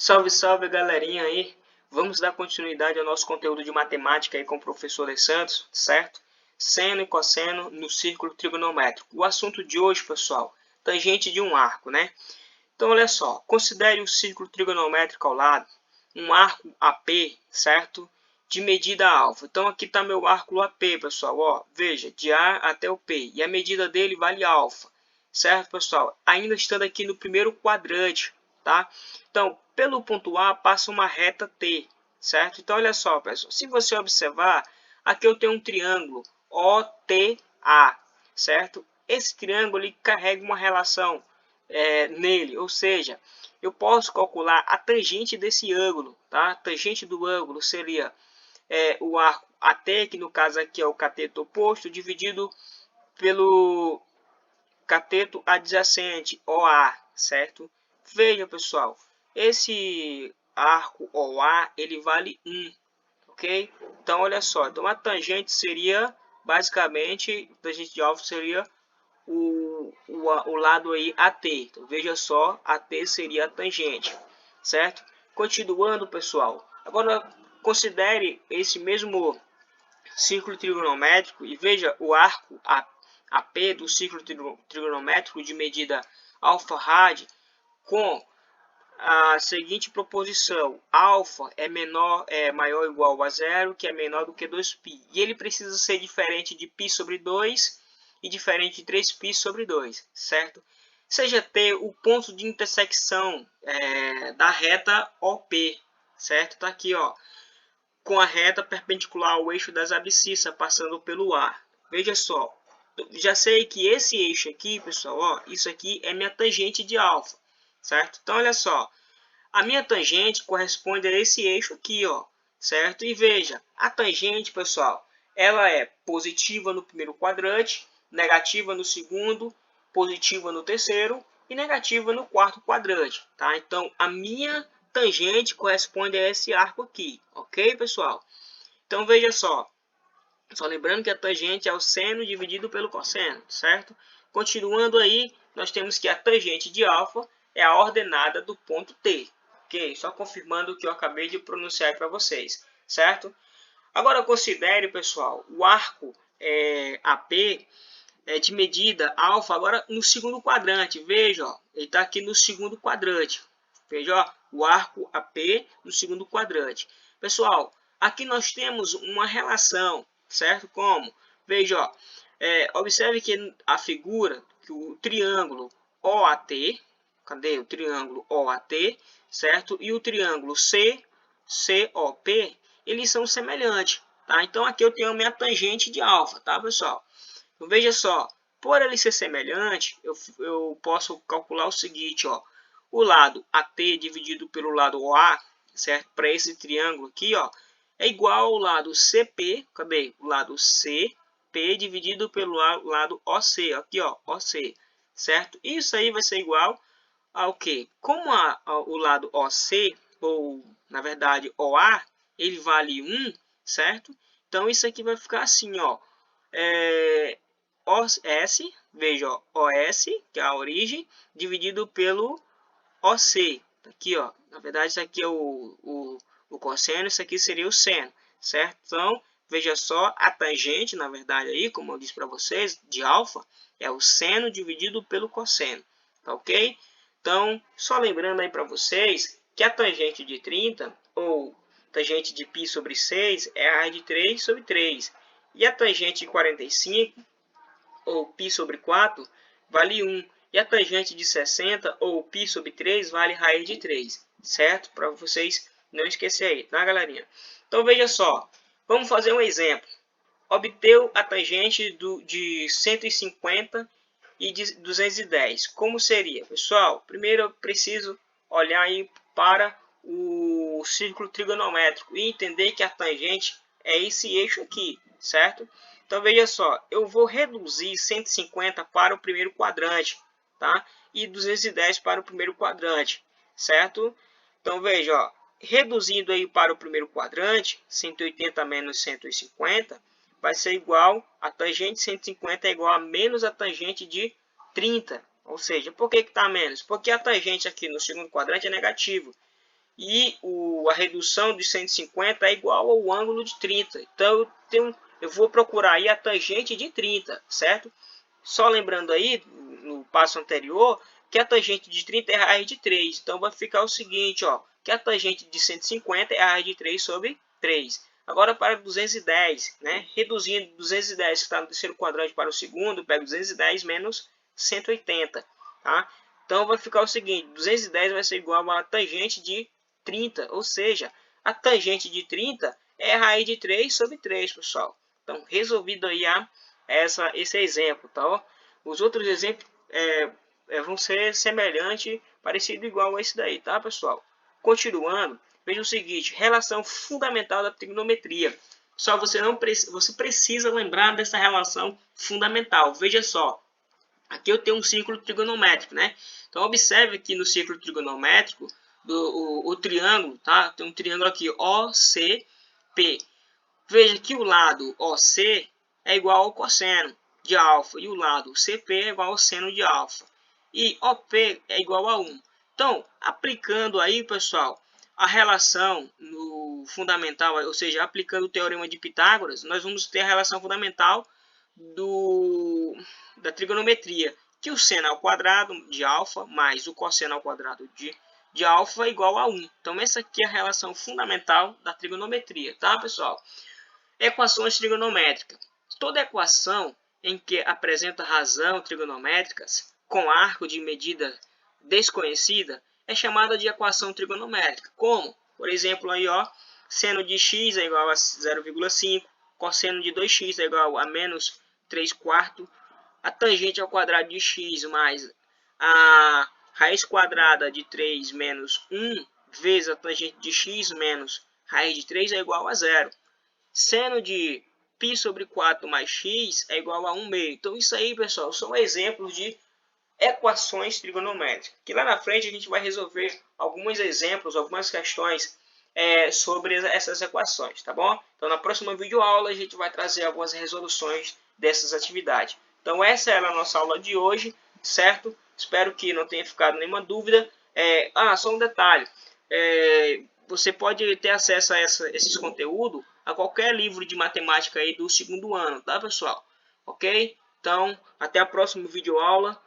Salve, salve, galerinha aí. Vamos dar continuidade ao nosso conteúdo de matemática aí com o professor De Santos, certo? Seno e cosseno no círculo trigonométrico. O assunto de hoje, pessoal, tangente de um arco, né? Então, olha só, considere o círculo trigonométrico ao lado, um arco AP, certo? De medida alfa. Então, aqui está meu arco AP, pessoal, ó. Veja, de A até o P. E a medida dele vale alfa, certo, pessoal? Ainda estando aqui no primeiro quadrante, tá? Então, pelo ponto A passa uma reta T, certo? Então, olha só, pessoal, se você observar, aqui eu tenho um triângulo OTA, certo? Esse triângulo ele carrega uma relação nele, ou seja, eu posso calcular a tangente desse ângulo, tá? A tangente do ângulo seria o arco AT, que no caso aqui é o cateto oposto, dividido pelo cateto adjacente, OA, certo? Veja, pessoal, esse arco OA, ele vale 1, ok? Então, olha só, então a tangente seria, basicamente, a tangente de alfa seria o lado aí AT. Então, veja só, AT seria a tangente, certo? Continuando, pessoal, agora considere esse mesmo círculo trigonométrico e veja o arco AP do círculo trigonométrico de medida alfa rad com a seguinte proposição: alfa é maior ou igual a zero, que é menor do que 2π. E ele precisa ser diferente de π sobre 2 e diferente de 3π sobre 2, certo? Seja T o ponto de intersecção da reta OP, certo? Tá aqui, ó, com a reta perpendicular ao eixo das abscissas, passando pelo A. Veja só, já sei que esse eixo aqui, pessoal, ó, isso aqui é minha tangente de alfa, certo? Então, olha só, a minha tangente corresponde a esse eixo aqui, ó, certo? E veja, a tangente, pessoal, ela é positiva no primeiro quadrante, negativa no segundo, positiva no terceiro e negativa no quarto quadrante, tá? Então, a minha tangente corresponde a esse arco aqui, ok, pessoal? Então, veja só lembrando que a tangente é o seno dividido pelo cosseno, certo? Continuando aí, nós temos que a tangente de alfa é a ordenada do ponto T, ok? Só confirmando o que eu acabei de pronunciar para vocês, certo? Agora considere, pessoal, o arco AP de medida alfa agora no segundo quadrante. Veja, ó, ele está aqui no segundo quadrante. Veja, ó, o arco AP no segundo quadrante. Pessoal, aqui nós temos uma relação, certo? Como? Veja, ó, observe que a figura, que o triângulo OAT, cadê o triângulo OAT, certo? E o triângulo COP, eles são semelhantes, tá? Então aqui eu tenho a minha tangente de alfa, tá, pessoal? Então, veja só, por ele ser semelhante, eu posso calcular o seguinte, ó, o lado AT dividido pelo lado OA, certo? Para esse triângulo aqui, ó, é igual ao lado CP, cadê? O lado CP dividido pelo lado OC, aqui, ó, OC, certo? Isso aí vai ser igual ao quê? Como o lado OC, ou na verdade OA, ele vale 1, certo? Então isso aqui vai ficar assim, ó, OS, veja, ó, OS, que é a origem, dividido pelo OC. Aqui, ó, na verdade, isso aqui é o cosseno, isso aqui seria o seno, certo? Então, veja só, a tangente, na verdade, aí, como eu disse para vocês, de alfa, é o seno dividido pelo cosseno, tá ok? Então, só lembrando aí para vocês que a tangente de 30, ou tangente de π sobre 6, é a raiz de 3 sobre 3. E a tangente de 45, ou π sobre 4, vale 1. E a tangente de 60, ou π sobre 3, vale raiz de 3. Certo? Para vocês não esquecerem aí, tá, galerinha? Então, veja só. Vamos fazer um exemplo. Obteu a tangente de 150 e de 210. Como seria? Pessoal, primeiro eu preciso olhar aí para o círculo trigonométrico e entender que a tangente é esse eixo aqui, certo? Então, veja só, eu vou reduzir 150 para o primeiro quadrante, tá? E 210 para o primeiro quadrante, certo? Então, veja, ó, reduzindo aí para o primeiro quadrante, 180 menos 150, vai ser igual, a tangente de 150 é igual a menos a tangente de 30. Ou seja, por que está menos? Porque a tangente aqui no segundo quadrante é negativo. e a redução de 150 é igual ao ângulo de 30. Então eu vou procurar aí a tangente de 30, certo? Só lembrando aí, no passo anterior, que a tangente de 30 é a raiz de 3. Então vai ficar o seguinte, ó, que a tangente de 150 é a raiz de 3 sobre 3. Agora para 210, né? Reduzindo 210 que está no terceiro quadrante para o segundo, pego 210 menos 180, tá? Então vai ficar o seguinte, 210 vai ser igual a tangente de 30, ou seja, a tangente de 30 é a raiz de 3 sobre 3, pessoal. Então, resolvido aí esse exemplo, tá? Ó? Os outros exemplos vão ser semelhantes, parecido igual a esse daí, tá, pessoal? Continuando, veja o seguinte, relação fundamental da trigonometria. Só você precisa lembrar dessa relação fundamental. Veja só, aqui eu tenho um círculo trigonométrico, né? Então observe que no círculo trigonométrico o triângulo, tá? Tem um triângulo aqui OCP. Veja que o lado OC é igual ao cosseno de alfa e o lado CP é igual ao seno de alfa. E OP é igual a 1. Então, aplicando aí, pessoal, a relação no fundamental, ou seja, aplicando o teorema de Pitágoras, nós vamos ter a relação fundamental da trigonometria, que o seno ao quadrado de alfa mais o cosseno ao quadrado de alfa é igual a 1. Então, essa aqui é a relação fundamental da trigonometria, tá, pessoal? Equações trigonométricas. Toda equação em que apresenta razão trigonométrica com arco de medida desconhecida é chamada de equação trigonométrica. Como? Por exemplo, aí, ó, seno de x é igual a 0,5, cosseno de 2x é igual a menos 3/4, a tangente ao quadrado de x mais a raiz quadrada de 3 menos 1 vezes a tangente de x menos raiz de 3 é igual a 0. Seno de π sobre 4 mais x é igual a 1 meio. Então, isso aí, pessoal, são exemplos de equações trigonométricas. Que lá na frente a gente vai resolver alguns exemplos, algumas questões sobre essas equações, tá bom? Então, na próxima videoaula a gente vai trazer algumas resoluções dessas atividades. Então, essa era a nossa aula de hoje, certo? Espero que não tenha ficado nenhuma dúvida. Só um detalhe. Você pode ter acesso a esses conteúdos a qualquer livro de matemática aí do segundo ano, tá, pessoal? Ok? Então, até a próxima videoaula.